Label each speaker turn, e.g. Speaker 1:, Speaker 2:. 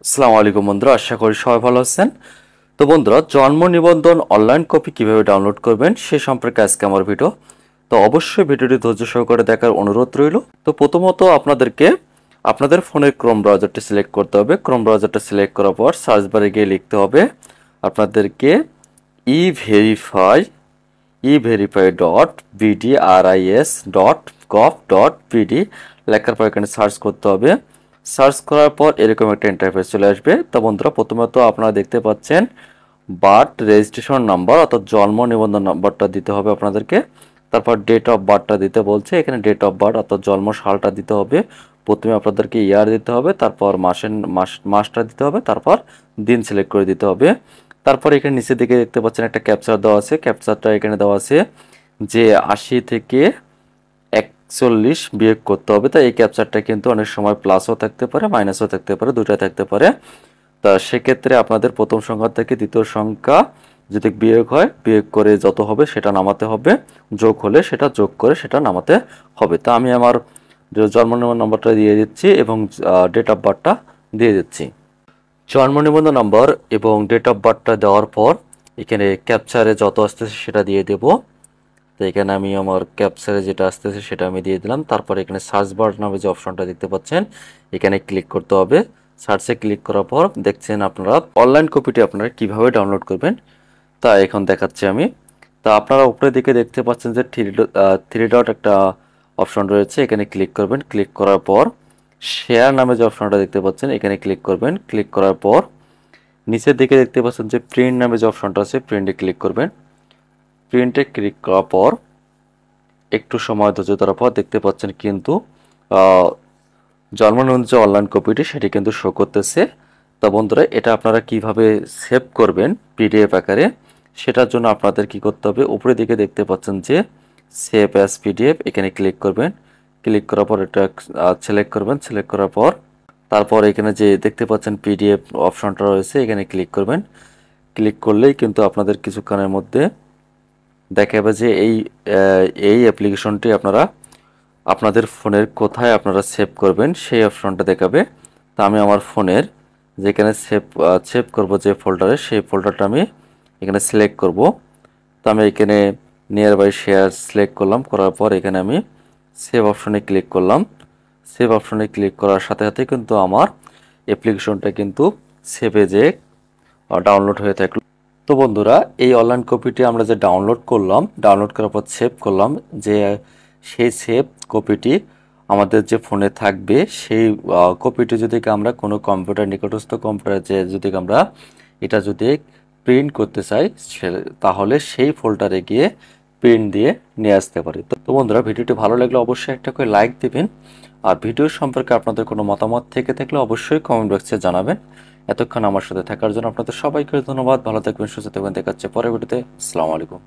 Speaker 1: আসসালামু আলাইকুম বন্ধুরা, আশা করি সবাই ভালো আছেন। তো বন্ধুরা, জন্ম নিবন্ধন অনলাইন কপি কিভাবে ডাউনলোড করবেন সে সম্পর্কে আজকে আমার ভিডিও। তো অবশ্যই ভিডিওটি ধৈর্য সহকারে দেখার অনুরোধ রইল। তো প্রথমত আপনাদেরকে আপনাদের ফোনের ক্রোম ব্রাউজারটি সিলেক্ট করতে হবে। ক্রোম ব্রাউজারটা সিলেক্ট করার পর সার্চ বারে গিয়ে লিখতে হবে আপনাদেরকে e-verify.bdris.gov.bd লেখার পর এখানে সার্চ করতে হবে। সার্চ করার পর এরকম একটা ইন্টারফেস চলে আসবে। তো বন্ধুরা, প্রথমত আপনারা দেখতে পাচ্ছেন বার্থ রেজিস্ট্রেশন নাম্বার অর্থাৎ জন্ম নিবন্ধন নাম্বারটা দিতে হবে আপনাদেরকে। তারপর ডেট অফ বার্থটা দিতে বলছে, এখানে ডেট অফ বার্থ অর্থাৎ জন্ম সালটা দিতে হবে। প্রথমে আপনাদেরকে ইয়ার দিতে হবে, তারপর মাসটা দিতে হবে, তারপর দিন সিলেক্ট করে দিতে হবে। তারপর এখানে নিচের দিকে দেখতে পাচ্ছেন একটা ক্যাপচার দেওয়া আছে। ক্যাপচারটা এখানে দেওয়া আছে যে 80 থেকে 41 বিয়োগ করতে হবে। তাই এই ক্যাপচারটা কিন্তু অনেক সময় প্লাসও থাকতে পারে, মাইনাসও থাকতে পারে, দুটোই থাকতে পারে। তা সেক্ষেত্রে আপনাদের প্রথম সংখ্যা থেকে দ্বিতীয় সংখ্যা যদি বিয়োগ হয়, বিয়োগ করে যত হবে সেটা নামাতে হবে, যোগ হলে সেটা যোগ করে সেটা নামাতে হবে। তা আমি আমার জন্ম নিবন্ধন নম্বরটা দিয়ে দিচ্ছি এবং ডেট অফ বার্থটা দিয়ে দিচ্ছি। জন্ম নিবন্ধন নম্বর এবং ডেট অফ বার্থটা দেওয়ার পর এখানে ক্যাপচারে যত আসতেছে সেটা দিয়ে দেব। তো এখানে আমি আমার ক্যাপচারে যেটা আসতেছে সেটা আমি দিয়ে দিলাম। তারপর এখানে সার্চ বার নামে যে অপশনটা দেখতে পাচ্ছেন এখানে ক্লিক করতে হবে। সার্চে ক্লিক করার পর দেখছেন আপনারা অনলাইন কপিটি আপনারা কিভাবে ডাউনলোড করবেন তা এখন দেখাচ্ছি আমি। তা আপনারা উপরের দিকে দেখতে পাচ্ছেন যে থ্রি ডট একটা অপশন রয়েছে, এখানে ক্লিক করবেন। ক্লিক করার পর শেয়ার নামে যে অপশনটা দেখতে পাচ্ছেন এখানে ক্লিক করবেন। ক্লিক করার পর নিচের দিকে দেখতে পাচ্ছেন যে প্রিন্ট নামে যে অপশনটা আছে প্রিন্টে ক্লিক করবেন। প্রিন্টে ক্লিক করার পর একটু সময় ধৈর্য ধরার পর দেখতে পাচ্ছেন কিন্তু জন্ম নিবন্ধন যে অনলাইন কপিটি সেটি কিন্তু শো করতেছে। তো বন্ধুরা, এটা আপনারা কিভাবে সেভ করবেন পিডিএফ আকারে সেটার জন্য আপনাদের কি করতে হবে, উপরের দিকে দেখতে পাচ্ছেন যে সেভ অ্যাজ পিডিএফ, এখানে ক্লিক করবেন। ক্লিক করার পর এটা সিলেক্ট করবেন। সিলেক্ট করার পর তারপর এখানে যে দেখতে পাচ্ছেন পিডিএফ অপশনটা রয়েছে এখানে ক্লিক করবেন। ক্লিক করলেই কিন্তু আপনাদের কিছুক্ষণের মধ্যে দেখাবে যে এই অ্যাপ্লিকেশনটি আপনারা আপনাদের ফোনের কোথায় আপনারা সেভ করবেন সেই অপশনটা দেখাবে। তা আমি আমার ফোনের যেখানে সেভ করব যে ফোল্ডারে, সেই ফোল্ডারটা আমি এখানে সিলেক্ট করব। তো আমি এখানে নিয়ার বাই শেয়ার সিলেক্ট করলাম। করার পর এখানে আমি সেভ অপশনে ক্লিক করলাম। সেভ অপশনে ক্লিক করার সাথে সাথে কিন্তু আমার অ্যাপ্লিকেশনটা কিন্তু সেভে যে ডাউনলোড হয়ে থাকলো। তো বন্ধুরা, এই অনলাইন কপিটি আমরা যে ডাউনলোড করলাম, ডাউনলোড করার পর সেভ করলাম, যে সেই সেভ কপিটি আমাদের যে ফোনে থাকবে সেই কপিটি যদি আমরা কোনো কম্পিউটার নিকটস্থ কম্পিউটার যে যদি আমরা এটা যদি প্রিন্ট করতে চাই তাহলে সেই ফোল্ডারে গিয়ে প্রিন্ট দিয়ে নিয়ে আসতে পারি। তো বন্ধুরা, ভিডিওটি ভালো লাগলে অবশ্যই একটা করে লাইক দিবেন। আর ভিডিও সম্পর্কে আপনাদের কোনো মতামত থেকে থাকলে অবশ্যই কমেন্ট বক্সে জানাবেন। এতক্ষণ আমার সাথে থাকার জন্য আপনাদের সবাইকে ধন্যবাদ। ভালো থাকবেন, সুস্থ থাকবেন। দেখা হচ্ছে পরের ভিডিওতে। আসসালামু আলাইকুম।